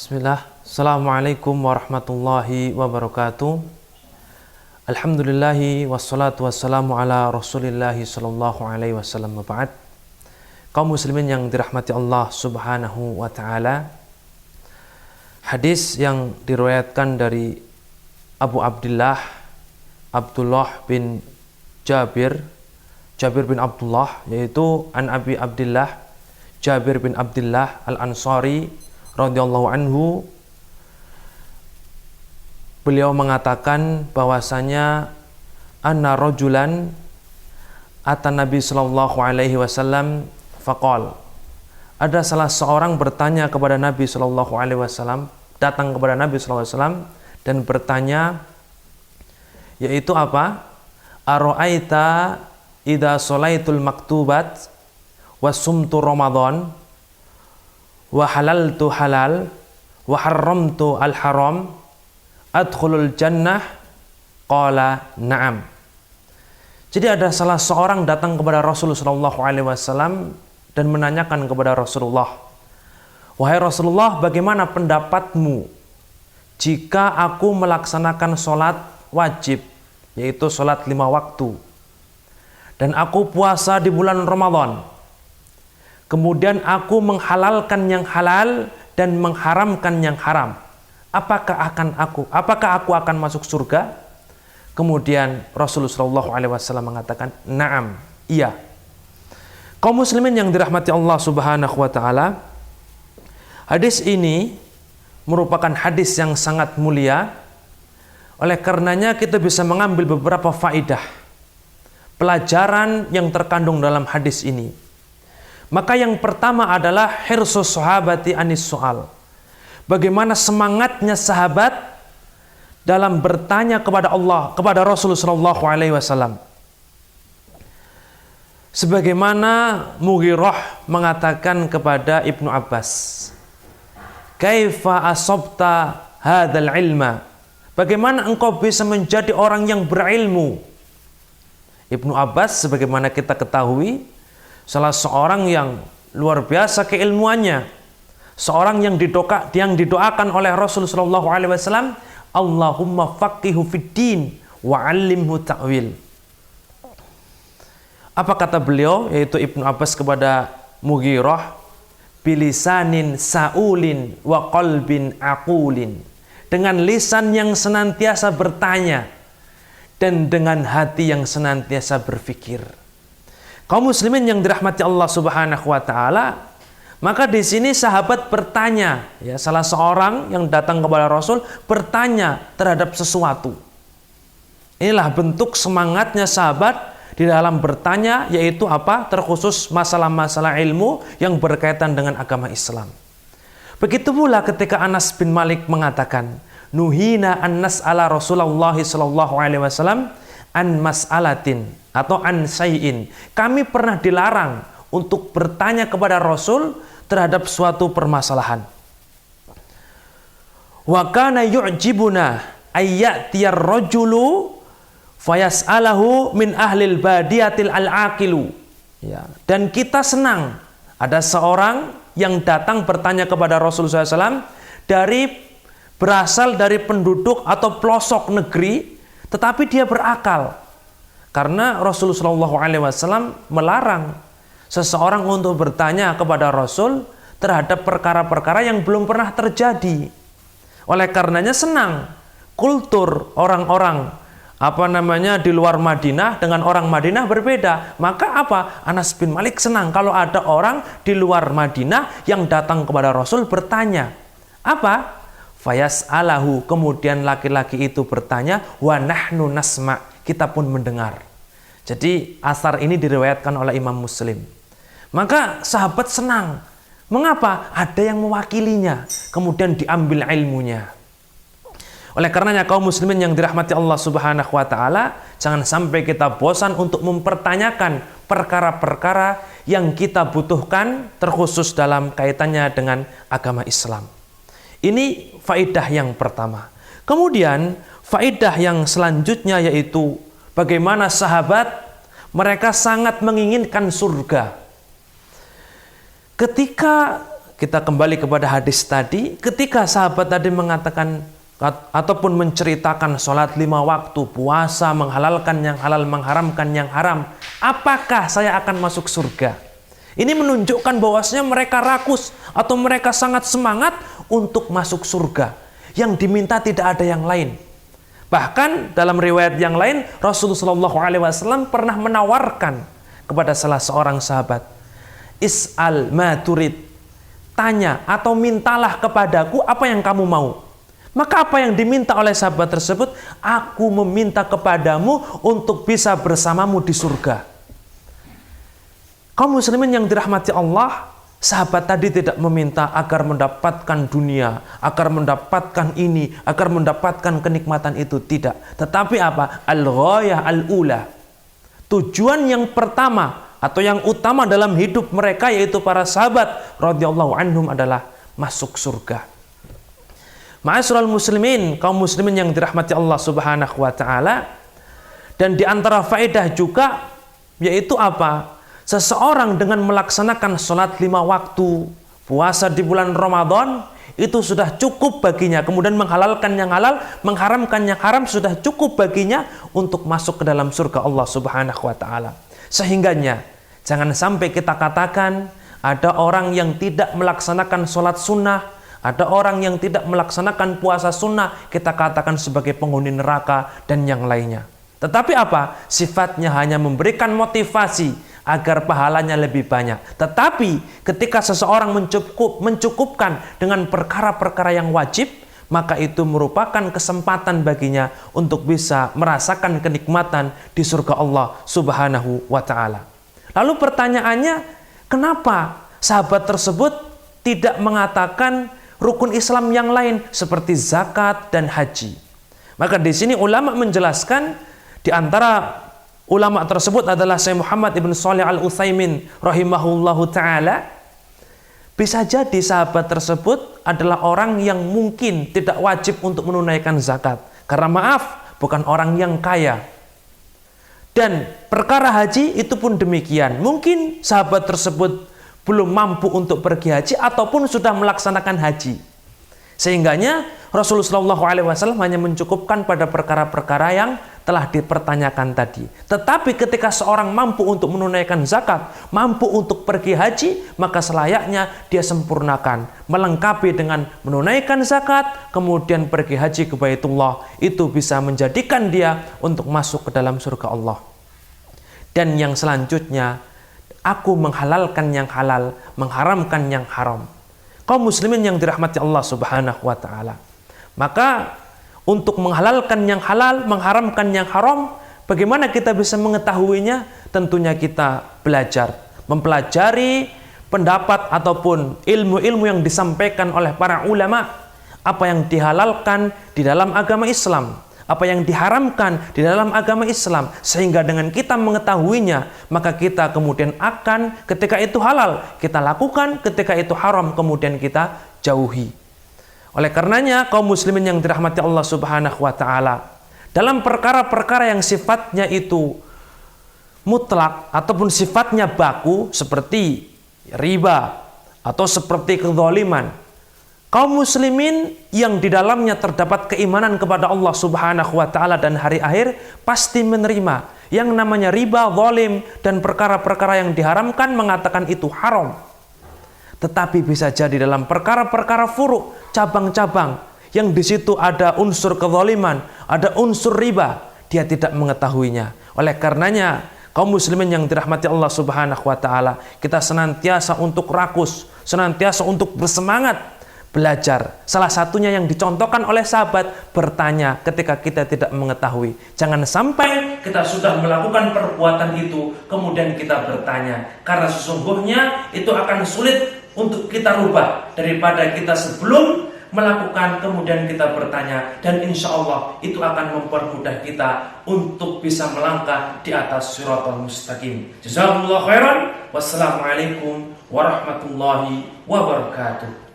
Bismillah. Assalamualaikum warahmatullahi wabarakatuh. Alhamdulillahi wassalatu wassalamu ala rasulillahi sallallahu alaihi wasallam wa ba'd. Kaum muslimin yang dirahmati Allah subhanahu wa ta'ala, hadis yang diriwayatkan dari Abu Abdullah bin Jabir bin Abdullah, yaitu an Abi Abdullah Jabir bin Abdullah al-Ansari radhiyallahu anhu. Beliau mengatakan bahwasanya anna rajulan atan Nabi sallallahu alaihi wasallam faqal, ada salah seorang bertanya kepada Nabi sallallahu alaihi wasallam, datang kepada Nabi sallallahu alaihi wasallam dan bertanya, yaitu apa? Ara'aita idza sholaitul maktubat wa sumtu ramadan wa halaltu halal wa harramtu al haram adkhulul jannah? Qala na'am. Jadi ada salah seorang datang kepada Rasulullah sallallahu alaihi wasallam dan menanyakan kepada Rasulullah, wahai Rasulullah, bagaimana pendapatmu jika aku melaksanakan sholat wajib, yaitu sholat 5 waktu, dan aku puasa di bulan Ramadan, kemudian aku menghalalkan yang halal dan mengharamkan yang haram, apakah aku akan masuk surga? Kemudian Rasulullah SAW mengatakan, na'am, iya. Kaum muslimin yang dirahmati Allah subhanahu wa ta'ala, hadis ini merupakan hadis yang sangat mulia. Oleh karenanya kita bisa mengambil beberapa faidah, pelajaran yang terkandung dalam hadis ini. Maka yang pertama adalah hirsus sahabati anis soal. Bagaimana semangatnya sahabat dalam bertanya kepada Allah, kepada Rasulullah sallallahu alaihi wasallam. Sebagaimana Mughirah mengatakan kepada Ibnu Abbas, "Kaifa asabta hadzal ilma?" Bagaimana engkau bisa menjadi orang yang berilmu? Ibnu Abbas, sebagaimana kita ketahui, salah seorang yang luar biasa keilmuannya, seorang yang didoakan oleh Rasulullah sallallahu alaihi wasallam, Allahumma faqihu fid din wa 'allimhu ta'wil. Apa kata beliau, yaitu Ibnu Abbas kepada Mughirah? Bilisanin sa'ulin wa qalbin aqulin. Dengan lisan yang senantiasa bertanya dan dengan hati yang senantiasa berfikir. Kaum muslimin yang dirahmati Allah subhanahu wa ta'ala, maka di sini sahabat bertanya, ya, salah seorang yang datang kepada Rasul bertanya terhadap sesuatu. Inilah bentuk semangatnya sahabat di dalam bertanya, yaitu apa? Terkhusus masalah-masalah ilmu yang berkaitan dengan agama Islam. Begitu pula ketika Anas bin Malik mengatakan, nuhina an nas'ala Rasulullah sallallahu alaihi wasallam an mas'alatin atau an syai'in. Kami pernah dilarang untuk bertanya kepada Rasul terhadap suatu permasalahan. Wa kana yu'jibuna ayyatiyar rajulu fayas'alahu min ahlil badiyatil al-aqilu. Ya, dan kita senang ada seorang yang datang bertanya kepada Rasulullah SAW berasal dari penduduk atau pelosok negeri, tetapi dia berakal. Karena Rasulullah SAW melarang seseorang untuk bertanya kepada Rasul terhadap perkara-perkara yang belum pernah terjadi. Oleh karenanya senang kultur orang-orang di luar Madinah dengan orang Madinah berbeda. Maka apa? Anas bin Malik senang kalau ada orang di luar Madinah yang datang kepada Rasul bertanya. Apa? Fayas'alahu, kemudian laki-laki itu bertanya, wa nahnu nasma', kita pun mendengar. Jadi asar ini diriwayatkan oleh Imam Muslim. Maka sahabat senang. Mengapa? Ada yang mewakilinya, kemudian diambil ilmunya. Oleh karenanya kaum muslimin yang dirahmati Allah subhanahu wa ta'ala, jangan sampai kita bosan untuk mempertanyakan perkara-perkara yang kita butuhkan, terkhusus dalam kaitannya dengan agama Islam. Ini faidah yang pertama. Kemudian faidah yang selanjutnya yaitu bagaimana sahabat mereka sangat menginginkan surga. Ketika kita kembali kepada hadis tadi, ketika sahabat tadi mengatakan ataupun menceritakan sholat 5 waktu, puasa, menghalalkan yang halal, mengharamkan yang haram, apakah saya akan masuk surga? Ini menunjukkan bahwasanya mereka rakus atau mereka sangat semangat untuk masuk surga. Yang diminta tidak ada yang lain. Bahkan dalam riwayat yang lain, Rasulullah SAW pernah menawarkan kepada salah seorang sahabat, Is'al ma turid, tanya atau mintalah kepadaku apa yang kamu mau. Maka apa yang diminta oleh sahabat tersebut? Aku meminta kepadamu untuk bisa bersamamu di surga. Kaum muslimin yang dirahmati Allah, sahabat tadi tidak meminta agar mendapatkan dunia, agar mendapatkan ini, agar mendapatkan kenikmatan itu, tidak. Tetapi apa? Al-ghayah al-ula. Tujuan yang pertama atau yang utama dalam hidup mereka, yaitu para sahabat radhiyallahu anhum, adalah masuk surga. Ma'asyiral muslimin, kaum muslimin yang dirahmati Allah Subhanahu wa taala. Dan di antara faedah juga yaitu apa? Seseorang dengan melaksanakan sholat 5 waktu, puasa di bulan Ramadan, itu sudah cukup baginya. Kemudian menghalalkan yang halal, mengharamkan yang haram, sudah cukup baginya untuk masuk ke dalam surga Allah Subhanahu wa taala. Sehingganya jangan sampai kita katakan ada orang yang tidak melaksanakan sholat sunnah, ada orang yang tidak melaksanakan puasa sunnah, kita katakan sebagai penghuni neraka dan yang lainnya. Tetapi apa? Sifatnya hanya memberikan motivasi agar pahalanya lebih banyak. Tetapi ketika seseorang mencukupkan dengan perkara-perkara yang wajib, maka itu merupakan kesempatan baginya untuk bisa merasakan kenikmatan di surga Allah Subhanahu wa taala. Lalu pertanyaannya, kenapa sahabat tersebut tidak mengatakan rukun Islam yang lain seperti zakat dan haji? Maka di sini ulama menjelaskan, di antara ulama tersebut adalah Syekh Muhammad ibn Shalih al-Utsaimin rahimahullahu taala. Bisa jadi sahabat tersebut adalah orang yang mungkin tidak wajib untuk menunaikan zakat, karena maaf, bukan orang yang kaya. Dan perkara haji itu pun demikian. Mungkin sahabat tersebut belum mampu untuk pergi haji ataupun sudah melaksanakan haji. Sehingganya Rasulullah SAW hanya mencukupkan pada perkara-perkara yang telah dipertanyakan tadi. Tetapi ketika seorang mampu untuk menunaikan zakat, mampu untuk pergi haji, maka selayaknya dia sempurnakan, melengkapi dengan menunaikan zakat, kemudian pergi haji ke Baitullah. Itu bisa menjadikan dia untuk masuk ke dalam surga Allah. Dan yang selanjutnya, aku menghalalkan yang halal, mengharamkan yang haram. Kaum muslimin yang dirahmati Allah Subhanahu wa taala. Maka untuk menghalalkan yang halal, mengharamkan yang haram, bagaimana kita bisa mengetahuinya? Tentunya kita belajar, mempelajari pendapat ataupun ilmu-ilmu yang disampaikan oleh para ulama, apa yang dihalalkan di dalam agama Islam, apa yang diharamkan di dalam agama Islam, sehingga dengan kita mengetahuinya, maka kita kemudian akan, ketika itu halal kita lakukan, ketika itu haram kemudian kita jauhi. Oleh karenanya, kaum muslimin yang dirahmati Allah Subhanahu wa taala, dalam perkara-perkara yang sifatnya itu mutlak ataupun sifatnya baku seperti riba atau seperti kezaliman, kaum muslimin yang di dalamnya terdapat keimanan kepada Allah Subhanahu wa taala dan hari akhir pasti menerima yang namanya riba, zalim dan perkara-perkara yang diharamkan, mengatakan itu haram. Tetapi bisa jadi dalam perkara-perkara furu', cabang-cabang yang di situ ada unsur kezaliman, ada unsur riba, dia tidak mengetahuinya. Oleh karenanya, kaum muslimin yang dirahmati Allah Subhanahu wa taala, kita senantiasa untuk rakus, senantiasa untuk bersemangat belajar. Salah satunya yang dicontohkan oleh sahabat, bertanya ketika kita tidak mengetahui. Jangan sampai kita sudah melakukan perbuatan itu kemudian kita bertanya, karena sesungguhnya itu akan sulit untuk kita rubah daripada kita sebelum melakukan kemudian kita bertanya, dan insya Allah itu akan mempermudah kita untuk bisa melangkah di atas siratal mustaqim. Jazakumullah khairan. Wassalamualaikum warahmatullahi wabarakatuh.